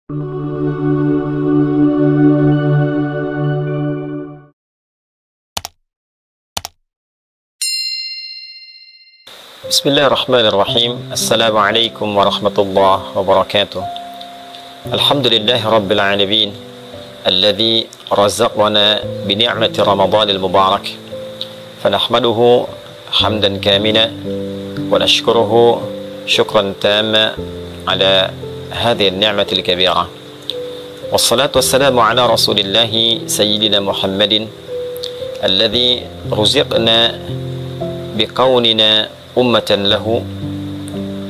Bismillahirrahmanirrahim. Assalamualaikum warahmatullahi wabarakatuh. Alhamdulillahi rabbil alamin, alladhi razaqana bi ni'mati Ramadanil mubarak. Fanahmaduhu hamdan kamila wa nashkuruhu syukran tamma ala hadhihi an-ni'matil kabirah. Wassalatu wassalamu ala rasulillahi sayyidina Muhammadin alladhi ruziqna biqaunina ummatan lahu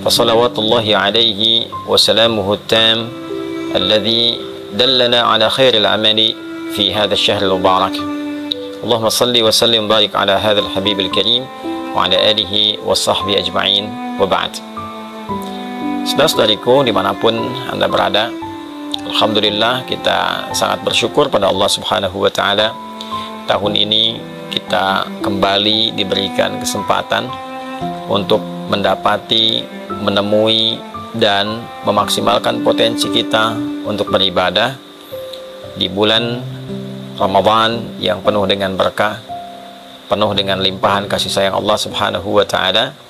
fasalawatullahi alaihi wa salamuhu tam alladhi dallana ala khairil amali fi hadha syahril mubarak. Allahumma salli wa sallim barik ala hadzal habibil karim wa ala alihi wa sahbihi ajma'in wa ba'd. Saudara-saudariku dimanapun Anda berada, alhamdulillah kita sangat bersyukur pada Allah Subhanahu wa ta'ala. Tahun ini kita kembali diberikan kesempatan untuk mendapati, menemui, dan memaksimalkan potensi kita untuk beribadah di bulan Ramadan yang penuh dengan berkah, penuh dengan limpahan kasih sayang Allah Subhanahu wa ta'ala,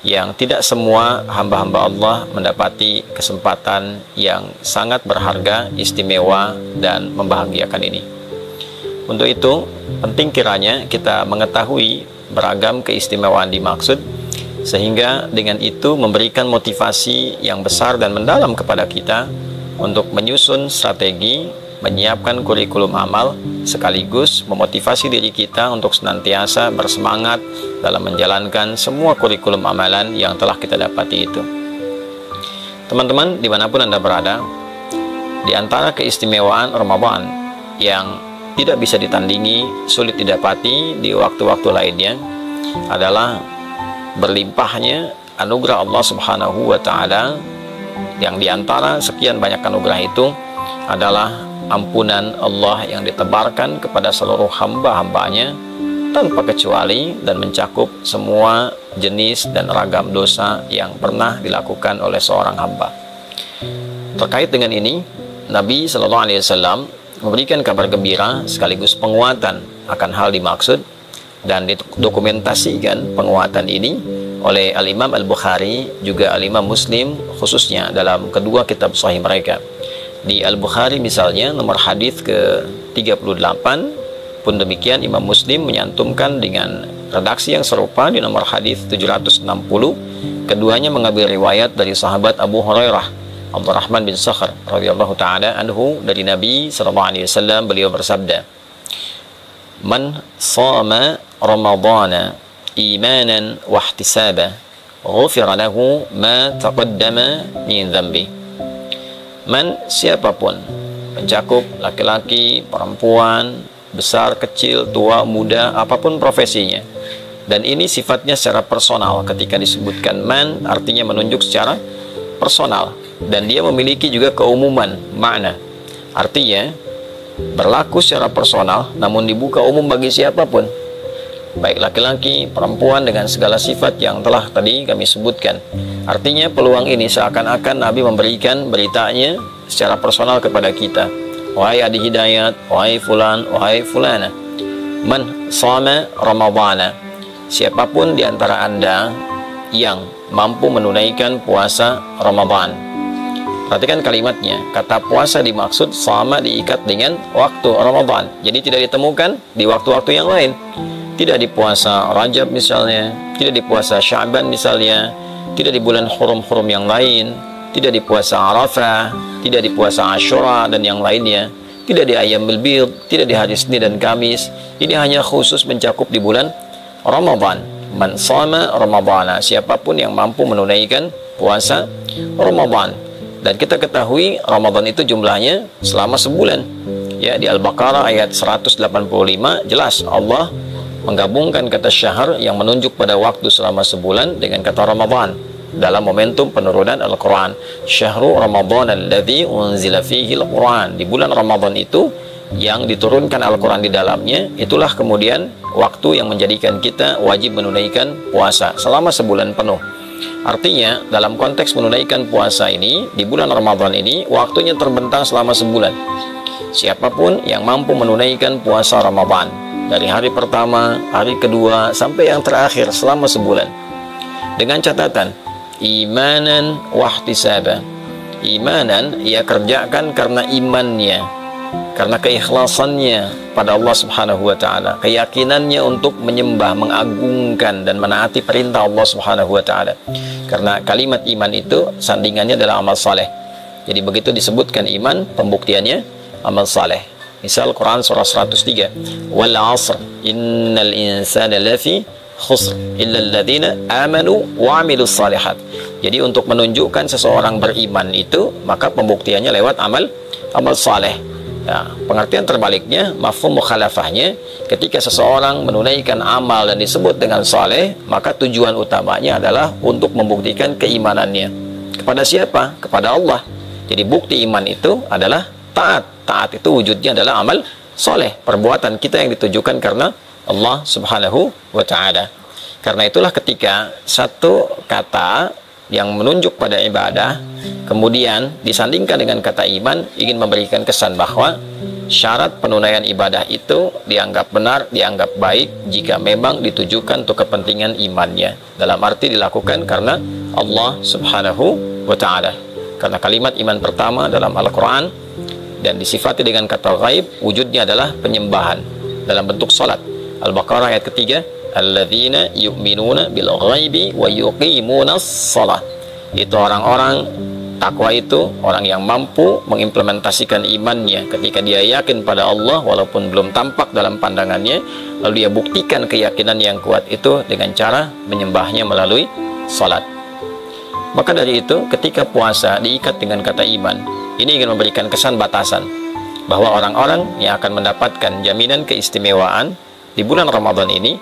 yang tidak semua hamba-hamba Allah mendapati kesempatan yang sangat berharga, istimewa, dan membahagiakan ini. Untuk itu, penting kiranya kita mengetahui beragam keistimewaan dimaksud, sehingga dengan itu memberikan motivasi yang besar dan mendalam kepada kita untuk menyusun strategi, menyiapkan kurikulum amal, sekaligus memotivasi diri kita untuk senantiasa bersemangat dalam menjalankan semua kurikulum amalan yang telah kita dapati itu. Teman-teman, dimanapun Anda berada, di antara keistimewaan Ramadan yang tidak bisa ditandingi, sulit didapati di waktu-waktu lainnya adalah berlimpahnya anugerah Allah Subhanahu wa ta'ala, yang diantara sekian banyak anugerah itu adalah ampunan Allah yang ditebarkan kepada seluruh hamba-hambanya tanpa kecuali dan mencakup semua jenis dan ragam dosa yang pernah dilakukan oleh seorang hamba. Terkait dengan ini, Nabi SAW memberikan kabar gembira sekaligus penguatan akan hal dimaksud, dan didokumentasikan penguatan ini oleh Al-Imam Al-Bukhari juga Al-Imam Muslim, khususnya dalam kedua kitab sahih mereka. Di Al-Bukhari misalnya nomor hadis ke-38 pun demikian Imam Muslim menyantumkan dengan redaksi yang serupa di nomor hadis 760. Keduanya mengambil riwayat dari sahabat Abu Hurairah Abdurrahman bin Sakhr radhiyallahu taala anhu dari Nabi sallallahu alaihi wasallam. Beliau bersabda, "Man shama Ramadana imanan wa ihtisaba, ghufira lahu ma taqaddama min dhanbi." Man, siapapun, mencakup laki-laki, perempuan, besar, kecil, tua, muda, apapun profesinya. Dan ini sifatnya secara personal. Ketika disebutkan man, artinya menunjuk secara personal, dan dia memiliki juga keumuman makna. Artinya berlaku secara personal namun dibuka umum bagi siapapun, baik laki-laki, perempuan, dengan segala sifat yang telah tadi kami sebutkan. Artinya peluang ini seakan-akan Nabi memberikan beritanya secara personal kepada kita. Wahai Adi Hidayat, wahai fulan, wahai fulana, man shama Ramadana, siapapun di antara Anda yang mampu menunaikan puasa Ramadan. Perhatikan kalimatnya, kata puasa dimaksud sama diikat dengan waktu Ramadan. Jadi tidak ditemukan di waktu-waktu yang lain. Tidak di puasa Rajab misalnya, tidak di puasa Sya'ban misalnya, tidak di bulan hurum-hurum yang lain, tidak di puasa Arafah, tidak di puasa Asyura dan yang lainnya, tidak di Ayyamul Bid, tidak di hari Senin dan Kamis. Ini hanya khusus mencakup di bulan Ramadan. Man shama Ramadana, siapapun yang mampu menunaikan puasa Ramadan. Dan kita ketahui Ramadan itu jumlahnya selama sebulan. Ya, di Al-Baqarah ayat 185 jelas Allah menggabungkan kata syahr yang menunjuk pada waktu selama sebulan dengan kata Ramadan dalam momentum penurunan Al-Quran. Syahrul Ramadan alladzi unzila fihi Al-Quran. Di bulan Ramadan itu yang diturunkan Al-Quran di dalamnya, itulah kemudian waktu yang menjadikan kita wajib menunaikan puasa selama sebulan penuh. Artinya dalam konteks menunaikan puasa ini di bulan Ramadan ini waktunya terbentang selama sebulan. Siapapun yang mampu menunaikan puasa Ramadan dari hari pertama, hari kedua sampai yang terakhir selama sebulan, dengan catatan imanan wahtisaba. Imanan ia kerjakan karena imannya, karena keikhlasannya pada Allah Subhanahu wa Ta'ala, keyakinannya untuk menyembah, mengagungkan dan menaati perintah Allah Subhanahu wa Ta'ala. Karena kalimat iman itu sandingannya adalah amal saleh. Jadi begitu disebutkan iman, pembuktiannya amal saleh. Misal Quran surah 103, wal 'asr innal insana lafi khusr illa alladziina amanu wa 'amilus shalihat. Jadi untuk menunjukkan seseorang beriman itu, maka pembuktiannya lewat amal saleh. Nah, pengertian terbaliknya, mafhum mukhalafahnya, ketika seseorang menunaikan amal dan disebut dengan saleh, maka tujuan utamanya adalah untuk membuktikan keimanannya. Kepada siapa? Kepada Allah. Jadi bukti iman itu adalah taat. Taat itu wujudnya adalah amal saleh, perbuatan kita yang ditujukan karena Allah Subhanahu wa Ta'ala. Karena itulah ketika satu kata yang menunjuk pada ibadah kemudian disandingkan dengan kata iman, ingin memberikan kesan bahwa syarat penunaian ibadah itu dianggap benar, dianggap baik jika memang ditujukan untuk kepentingan imannya, dalam arti dilakukan karena Allah Subhanahu wa Ta'ala. Karena kalimat iman pertama dalam Al-Quran dan disifati dengan kata ghaib, wujudnya adalah penyembahan dalam bentuk salat. Al-Baqarah ayat ketiga, alladzina yu'minuna bil ghaibi wa yuqimunas shalah. Itu orang-orang takwa, itu orang yang mampu mengimplementasikan imannya ketika dia yakin pada Allah walaupun belum tampak dalam pandangannya, lalu dia buktikan keyakinan yang kuat itu dengan cara menyembahnya melalui salat. Maka dari itu ketika puasa diikat dengan kata iman, ini ingin memberikan kesan batasan bahwa orang-orang yang akan mendapatkan jaminan keistimewaan di bulan Ramadan ini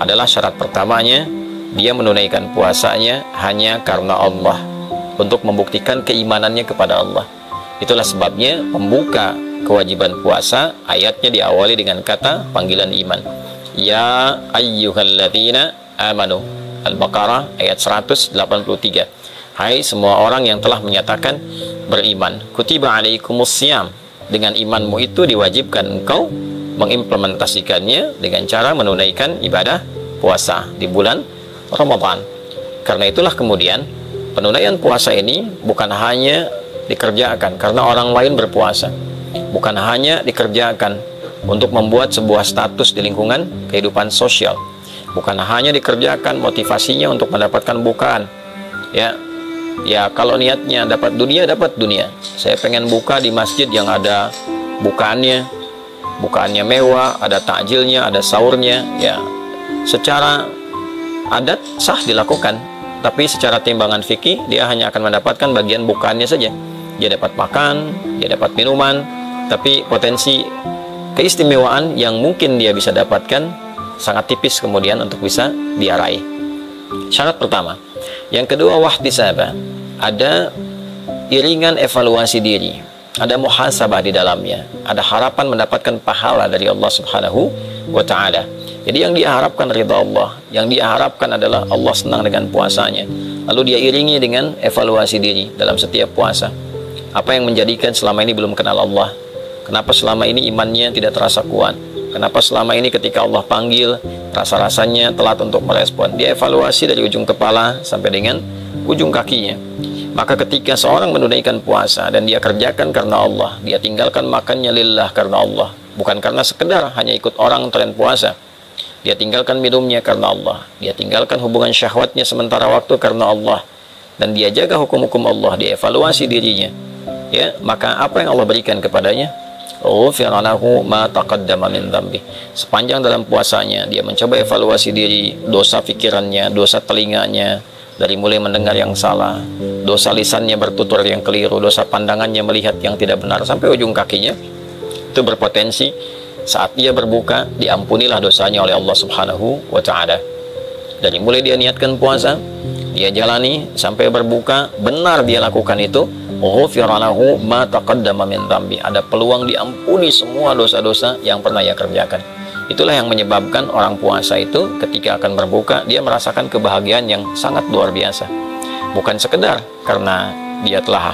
adalah syarat pertamanya dia menunaikan puasanya hanya karena Allah, untuk membuktikan keimanannya kepada Allah. Itulah sebabnya pembuka kewajiban puasa ayatnya diawali dengan kata panggilan iman. Ya ayyuhalladzina amanu. Al-Baqarah ayat 183. Hai semua orang yang telah menyatakan beriman. Kutiba alaikumussyam. Dengan imanmu itu diwajibkan engkau mengimplementasikannya dengan cara menunaikan ibadah puasa di bulan Ramadan. Karena itulah kemudian penunaian puasa ini bukan hanya dikerjakan karena orang lain berpuasa, bukan hanya dikerjakan untuk membuat sebuah status di lingkungan kehidupan sosial, bukan hanya dikerjakan motivasinya untuk mendapatkan bukaan. Ya kalau niatnya dapat dunia, saya pengen buka di masjid yang ada bukaannya mewah, ada takjilnya, ada sahurnya, ya secara adat sah dilakukan, tapi secara timbangan fikih dia hanya akan mendapatkan bagian bukaannya saja. Dia dapat makan, dia dapat minuman, tapi potensi keistimewaan yang mungkin dia bisa dapatkan sangat tipis kemudian untuk bisa dia raih. Syarat pertama. Yang kedua, wahtisaba, ada iringan evaluasi diri, ada muhasabah di dalamnya, ada harapan mendapatkan pahala dari Allah Subhanahu wa Ta'ala. Jadi yang dia harapkan ridha Allah, yang dia harapkan adalah Allah senang dengan puasanya. Lalu dia iringi dengan evaluasi diri dalam setiap puasa. Apa yang menjadikan selama ini belum kenal Allah? Kenapa selama ini imannya tidak terasa kuat? Kenapa selama ini ketika Allah panggil, rasa-rasanya telat untuk merespon? Dia evaluasi dari ujung kepala sampai dengan ujung kakinya. Maka ketika seorang menunaikan puasa dan dia kerjakan karena Allah, dia tinggalkan makannya lillah karena Allah, bukan karena sekedar hanya ikut orang tren puasa. Dia tinggalkan minumnya karena Allah, dia tinggalkan hubungan syahwatnya sementara waktu karena Allah, dan dia jaga hukum-hukum Allah, dia evaluasi dirinya. Ya, maka apa yang Allah berikan kepadanya? Ghufira lahu ma taqaddama min dzambi. Sepanjang dalam puasanya dia mencoba evaluasi diri, dosa pikirannya, dosa telinganya, dari mulai mendengar yang salah, dosa lisannya bertutur yang keliru, dosa pandangannya melihat yang tidak benar, sampai ujung kakinya. Itu berpotensi saat dia berbuka diampunilah dosanya oleh Allah Subhanahu wa Ta'ala. Dari mulai dia niatkan puasa, dia jalani sampai berbuka, benar dia lakukan itu, ghufira lahu ma taqaddama min dzambi. Ada peluang diampuni semua dosa-dosa yang pernah ia kerjakan. Itulah yang menyebabkan orang puasa itu ketika akan berbuka dia merasakan kebahagiaan yang sangat luar biasa. bukan sekedar karena dia telah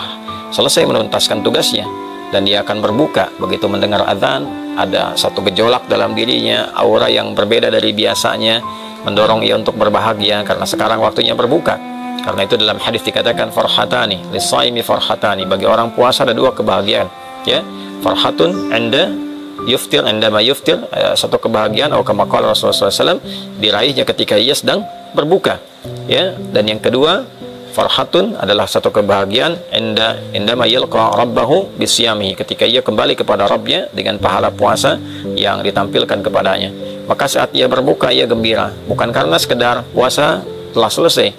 selesai menuntaskan tugasnya dan dia akan berbuka. Begitu mendengar azan, ada satu gejolak dalam dirinya, aura yang berbeda dari biasanya, mendorong ia untuk berbahagia karena sekarang waktunya berbuka. Karena itu dalam hadis dikatakan farhatani lis-shaimi farhatani, bagi orang puasa ada dua kebahagiaan, ya. Farhatun anda yuftir, indama yuftir, satu kebahagiaan atau kama qala Rasulullah SAW, diraihnya ketika ia sedang berbuka, ya. Dan yang kedua, farhatun adalah satu kebahagiaan indama yalqa rabbahu bisyamihi, ketika ia kembali kepada Rabbnya dengan pahala puasa yang ditampilkan kepadanya. Maka saat ia berbuka ia gembira, bukan karena sekedar puasa telah selesai,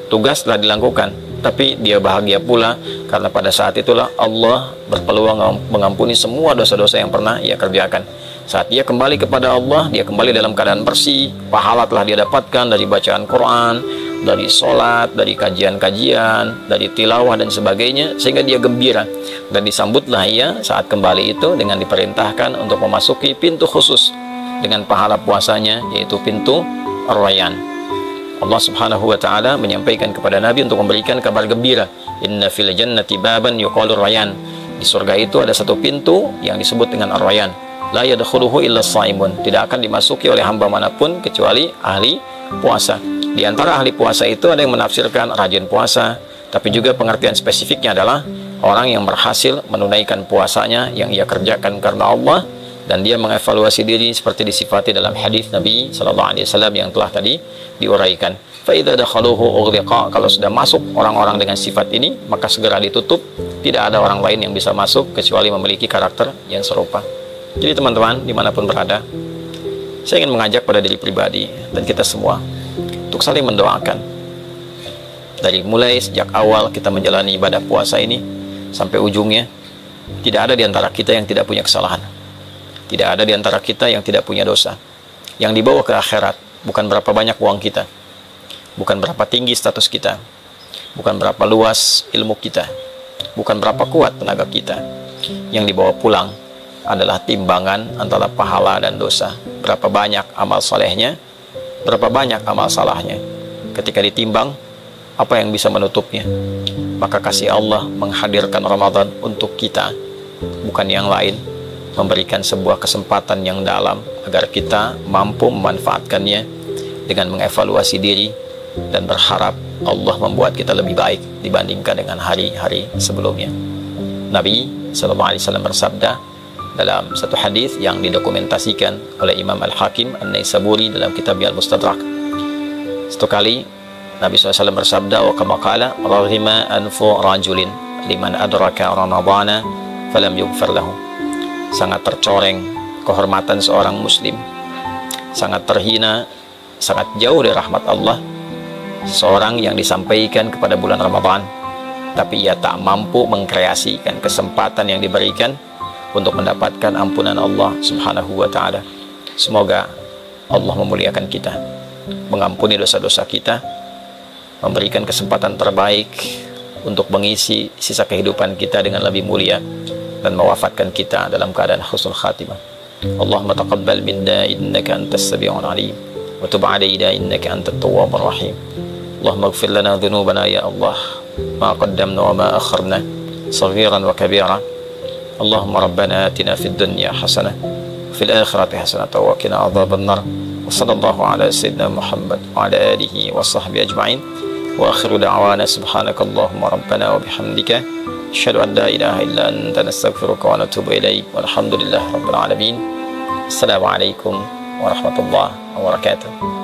tugas telah dilakukan, tapi dia bahagia pula karena pada saat itulah Allah berpeluang mengampuni semua dosa-dosa yang pernah ia kerjakan. Saat dia kembali kepada Allah, dia kembali dalam keadaan bersih, pahala telah dia dapatkan dari bacaan Quran, dari sholat, dari kajian-kajian, dari tilawah dan sebagainya, sehingga dia gembira. Dan disambutlah ia saat kembali itu dengan diperintahkan untuk memasuki pintu khusus dengan pahala puasanya, yaitu pintu Ar-Rayyan. Allah Subhanahu wa ta'ala menyampaikan kepada Nabi untuk memberikan kabar gembira, inna fil jannati baban yuqalu Rayyan, di surga itu ada satu pintu yang disebut dengan Ar-Rayyan, la yadkhuluhu illa shaimun, tidak akan dimasuki oleh hamba manapun kecuali ahli puasa. Di antara ahli puasa itu ada yang menafsirkan rajin puasa, tapi juga pengertian spesifiknya adalah orang yang berhasil menunaikan puasanya yang ia kerjakan karena Allah, dan dia mengevaluasi diri seperti disifati dalam hadis Nabi Sallallahu Alaihi Wasallam yang telah tadi diuraikan. Fa idza dakhaluhu ughliqa, kalau sudah masuk orang-orang dengan sifat ini, maka segera ditutup, tidak ada orang lain yang bisa masuk kecuali memiliki karakter yang serupa. Jadi teman-teman dimanapun berada, saya ingin mengajak pada diri pribadi dan kita semua untuk saling mendoakan. Dari mulai sejak awal kita menjalani ibadah puasa ini sampai ujungnya, tidak ada di antara kita yang tidak punya kesalahan. Tidak ada di antara kita yang tidak punya dosa. Yang dibawa ke akhirat bukan berapa banyak uang kita, bukan berapa tinggi status kita, bukan berapa luas ilmu kita, bukan berapa kuat tenaga kita. Yang dibawa pulang adalah timbangan antara pahala dan dosa. Berapa banyak amal solehnya, berapa banyak amal salahnya. Ketika ditimbang, apa yang bisa menutupnya? Maka kasih Allah menghadirkan Ramadan untuk kita, bukan yang lain, memberikan sebuah kesempatan yang dalam agar kita mampu memanfaatkannya dengan mengevaluasi diri dan berharap Allah membuat kita lebih baik dibandingkan dengan hari-hari sebelumnya. Nabi SAW bersabda dalam satu hadis yang didokumentasikan oleh Imam Al-Hakim An-Naisaburi dalam kitabnya Al-Mustadrak. Satu kali Nabi SAW bersabda, wa kama qala raghima anfu rajulin liman adraka ramadhana falam yughfar lahu. Sangat tercoreng kehormatan seorang muslim, sangat terhina, sangat jauh dari rahmat Allah seorang yang disampaikan kepada bulan Ramadan, tapi ia tak mampu mengkreasikan kesempatan yang diberikan untuk mendapatkan ampunan Allah Subhanahu wa ta'ala. Semoga Allah memuliakan kita, mengampuni dosa-dosa kita, memberikan kesempatan terbaik untuk mengisi sisa kehidupan kita dengan lebih mulia, dan mewafatkan kita dalam keadaan husnul khatimah. Allahumma taqabbal minna innaka antas sami'ul alim wa tub 'alaina innaka antat tawwabur rahim. Allahumma ighfir lana dhunubana ya Allah, ma qaddamna wa ma akharna, saghiran wa kabira. Allahumma rabbana atina fid dunya hasanah wa fil akhirati hasanah wa qina adzaban nar. Wa sallallahu ala sayyidina Muhammad wa ala alihi wa sahbihi ajma'in. Wa akhiru da'wana subhanakallahumma rabbana wa bihamdika asyhadu an la ilaha illa anta nastaghfiruka wa natubu ilaik. Walhamdulillahi rabbil alamin. Assalamualaikum warahmatullahi wabarakatuh.